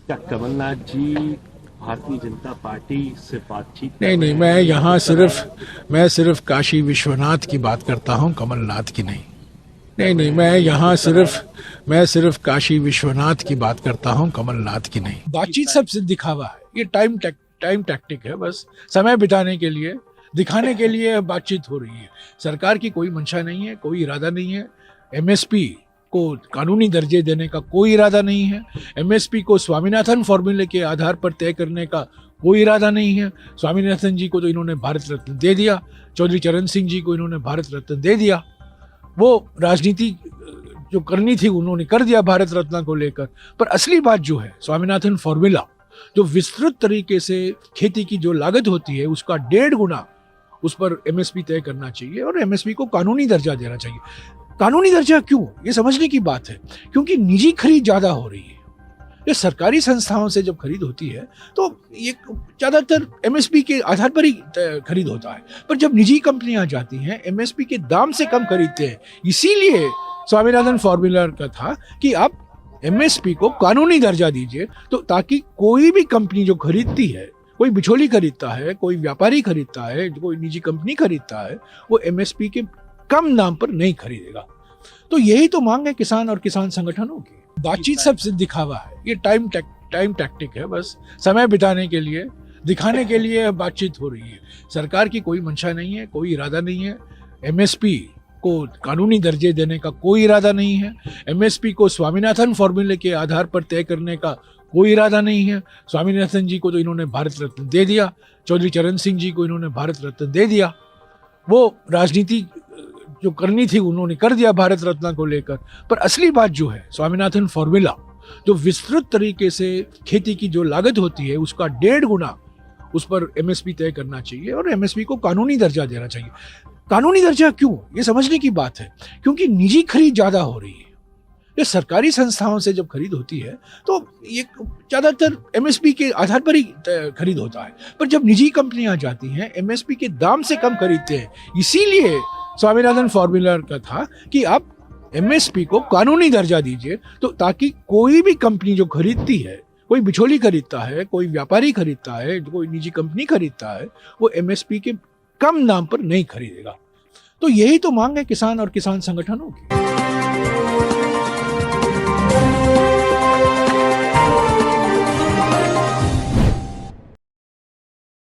क्या कमलनाथ जी भारतीय जनता पार्टी से बातचीत नहीं, मैं सिर्फ काशी विश्वनाथ की बात करता हूं, कमलनाथ की नहीं। नहीं, मैं सिर्फ काशी विश्वनाथ की बात करता हूं, कमलनाथ की नहीं। बातचीत सब सिर्फ दिखावा है, ये टाइम टैक्टिक है, बस समय बिताने के लिए, दिखाने के लिए बातचीत हो रही है। सरकार की कोई मंशा नहीं है, कोई इरादा नहीं है। एमएसपी को कानूनी दर्जे देने का कोई इरादा नहीं है। एमएसपी को स्वामीनाथन फॉर्मूले के आधार पर तय करने का कोई इरादा नहीं है। स्वामीनाथन जी को तो इन्होंने भारत रत्न दे दिया, चौधरी चरण सिंह जी को इन्होंने भारत रत्न दे दिया। वो राजनीति जो करनी थी उन्होंने कर दिया भारत रत्न को लेकर। पर असली बात जो है, स्वामीनाथन फॉर्मूला जो विस्तृत तरीके से खेती की जो लागत होती है उसका 1.5 गुना उस पर एमएसपी तय करना चाहिए और एमएसपी को कानूनी दर्जा देना चाहिए। कानूनी दर्जा क्यों, ये समझने की बात है। क्योंकि निजी खरीद ज्यादा हो रही है। ये सरकारी संस्थाओं से जब खरीद होती है तो ये ज्यादातर एमएसपी के आधार पर ही खरीद होता है। पर जब निजी कंपनियां जाती हैं एमएसपी के दाम से कम खरीदते हैं। इसीलिए स्वामीनाथन फॉर्मूला का था कि आप एमएसपी को कानूनी दर्जा दीजिए, तो ताकि कोई भी कंपनी जो खरीदती है, कोई बिचौली खरीदता है, कोई व्यापारी खरीदता है, कोई निजी कंपनी खरीदता है, वो एमएसपी के कम दाम पर नहीं खरीदेगा। तो यही तो मांग है किसान और किसान संगठनों की। बातचीत सब सिर्फ दिखावा है, ये टाइम टैक्टिक है, बस समय बिताने के लिए, दिखाने के लिए बातचीत हो रही है। सरकार की कोई मंशा नहीं है, कोई इरादा नहीं है। एमएसपी को कानूनी दर्जे देने का कोई इरादा नहीं है। एमएसपी को स्वामीनाथन फॉर्मूले के आधार पर तय करने का कोई इरादा नहीं है। स्वामीनाथन जी को तो इन्होंने भारत रत्न दे दिया, चौधरी चरण सिंह जी को इन्होंने भारत रत्न दे दिया। वो राजनीति जो करनी थी उन्होंने कर दिया भारत रत्न को लेकर। पर असली बात जो है, स्वामीनाथन फॉर्मूला जो विस्तृत तरीके से खेती की जो लागत होती है उसका 1.5 गुना उस पर एमएसपी तय करना चाहिए और एमएसपी को कानूनी दर्जा देना चाहिए। कानूनी दर्जा क्यों, ये समझने की बात है। क्योंकि निजी खरीद ज्यादा हो रही है। ये सरकारी संस्थाओं से जब खरीद होती है तो ये ज्यादातर एमएसपी के आधार पर ही खरीद होता है। पर जब निजी कंपनियां जाती हैं एमएसपी के दाम से कम खरीदते हैं। इसीलिए स्वामीनाथन फॉर्मूला का था कि आप एमएसपी को कानूनी दर्जा दीजिए, तो ताकि कोई भी कंपनी जो खरीदती है, कोई बिचौली खरीदता है, कोई व्यापारी खरीदता है, कोई निजी कंपनी खरीदता है, वो एमएसपी के कम दाम पर नहीं खरीदेगा। तो यही तो मांग है किसान और किसान संगठनों की।